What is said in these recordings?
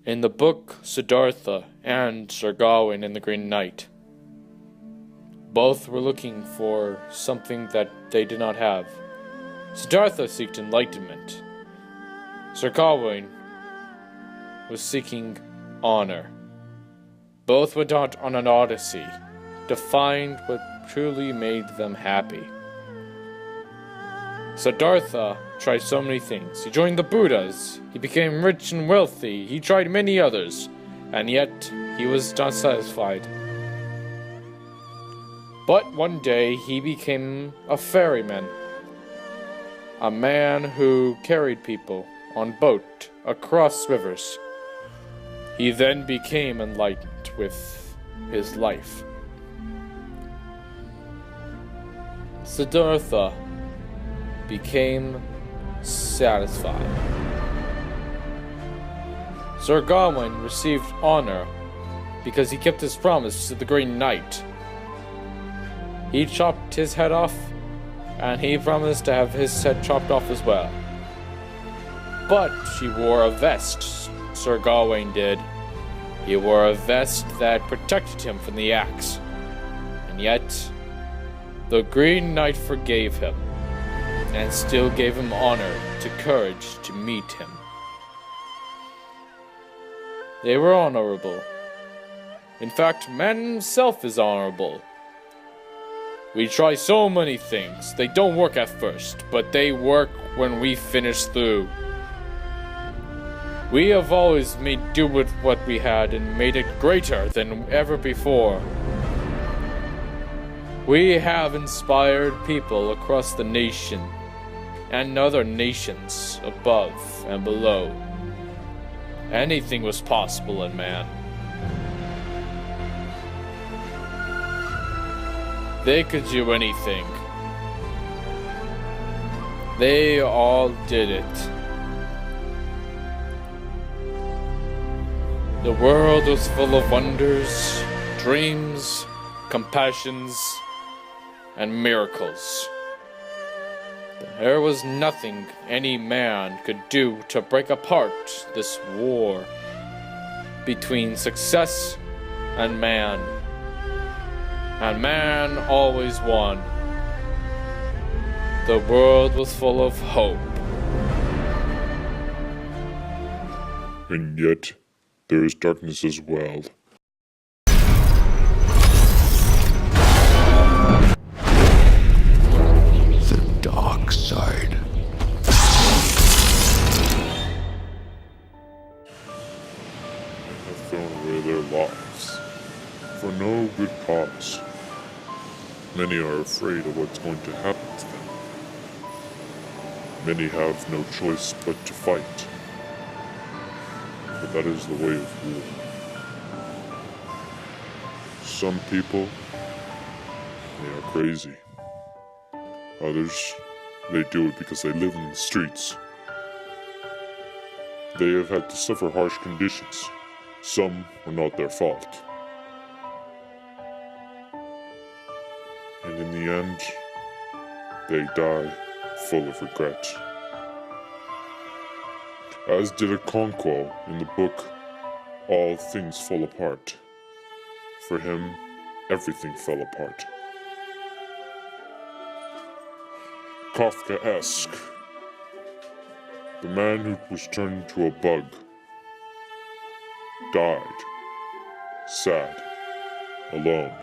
In the book, Siddhartha and Sir Gawain and the Green Knight both were looking for something that they did not have. Siddhartha sought enlightenment. Sir Gawain was seeking honor. Both went out on an odyssey to find what truly made them happy. Siddhartha tried so many things. He joined the Buddhas. He became rich and wealthy. He tried many others, and yet he was not satisfied. But one day he became a ferryman, a man who carried people on boat across rivers. He then became enlightened with his life. Siddhartha became satisfied. Sir Gawain received honor because he kept his promise to the Green Knight. He chopped his head off, and he promised to have his head chopped off as well. But he wore a vest, Sir Gawain did. He wore a vest that protected him from the axe. And yet, the Green Knight forgave him, and still gave him honor to courage to meet him. They were honorable. In fact, man himself is honorable. We try so many things. They don't work at first, but they work when we finish through. We have always made do with what we had and made it greater than ever before. We have inspired people across the nation and other nations above and below. Anything was possible in man. They could do anything. They all did it. The world was full of wonders, dreams, compassions, and miracles. There was nothing any man could do to break apart this war between success and man. And man always won. The world was full of hope. And yet, there is darkness as well. The dark side. Have thrown away their lives for no good cause. Many are afraid of what's going to happen to them. Many have no choice but to fight. But that is the way of war. Some people, they are crazy. Others, they do it because they live in the streets. They have had to suffer harsh conditions. Some are not their fault. And in the end, they die full of regret. As did Okonkwo in the book, All Things Fall Apart. For him, everything fell apart. Kafkaesque. The man who was turned into a bug died, sad, alone,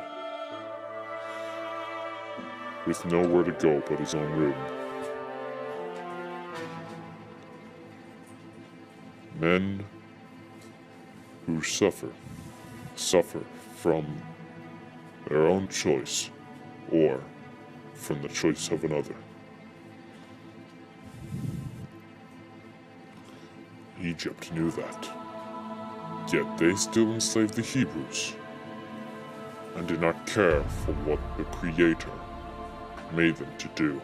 with nowhere to go but his own room. Men who suffer from their own choice or from the choice of another. Egypt knew that, yet they still enslaved the Hebrews and did not care for what the Creator made them to do.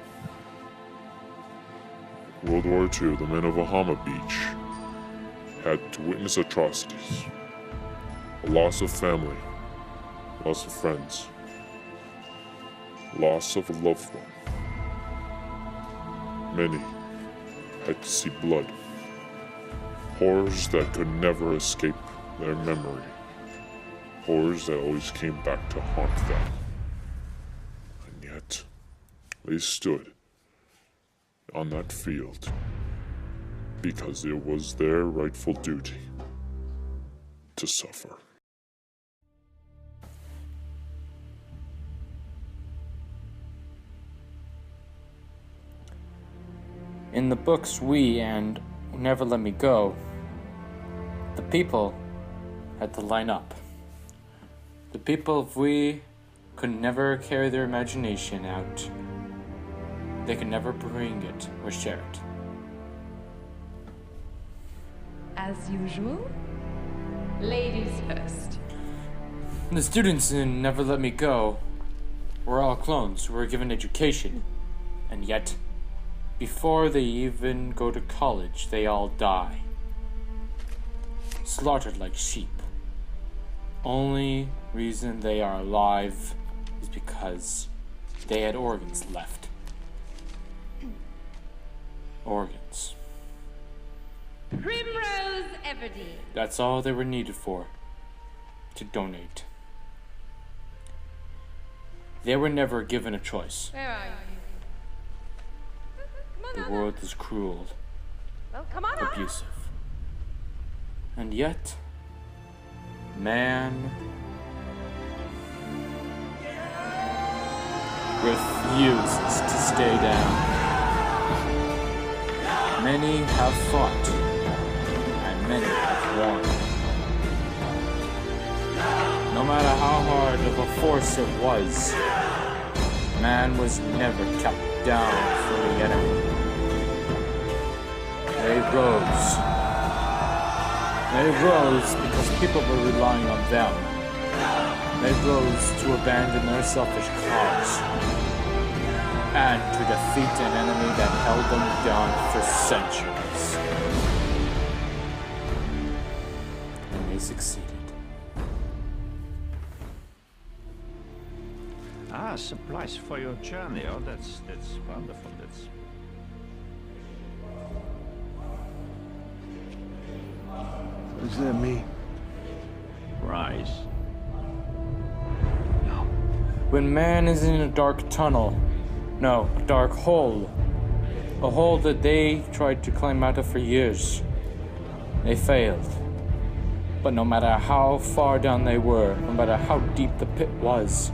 World War II, the men of Bahama Beach had to witness atrocities, a loss of family, loss of friends, loss of a loved one. Many had to see blood. Horrors that could never escape their memory. Horrors that always came back to haunt them. And yet, they stood on that field because it was their rightful duty to suffer. In the books We and Never Let Me Go, the people had to line up. The people of We could never carry their imagination out. They could never bring it or share it. As usual, ladies first. The students in Never Let Me Go were all clones who were given education, and yet, before they even go to college, they all die. Slaughtered like sheep. Only reason they are alive is because they had organs left. Organs. Primrose Everdeen. That's all they were needed for. To donate. They were never given a choice. Where are you? Come The on, world is cruel, well, come on, abusive. And yet, man refuses to stay down. Many have fought, and many have won. No matter how hard of a force it was, man was never kept down for the enemy. They rose. They rose because people were relying on them. They rose to abandon their selfish cause and to defeat an enemy that held them down for centuries. And they succeeded. Ah, supplies for your journey. Oh, that's wonderful. That's What does that mean? rice. When man is in a dark tunnel, no, a dark hole, a hole that they tried to climb out of for years, they failed. But no matter how far down they were, no matter how deep the pit was,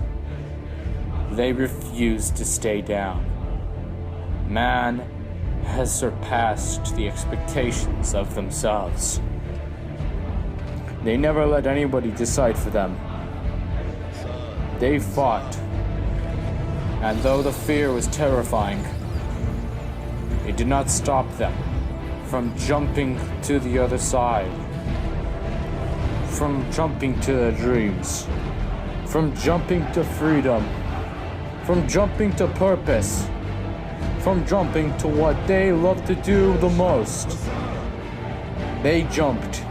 they refused to stay down. Man has surpassed the expectations of themselves. They never let anybody decide for them. They fought, and though the fear was terrifying, it did not stop them from jumping to the other side, from jumping to their dreams, from jumping to freedom, from jumping to purpose, from jumping to what they love to do the most. They jumped,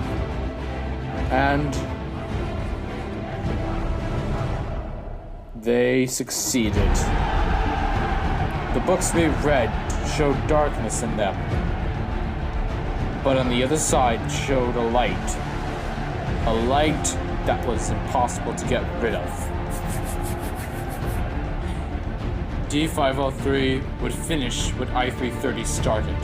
and they succeeded. The books we read showed darkness in them, but on the other side showed a light that was impossible to get rid of. D503 would finish what I-330 started.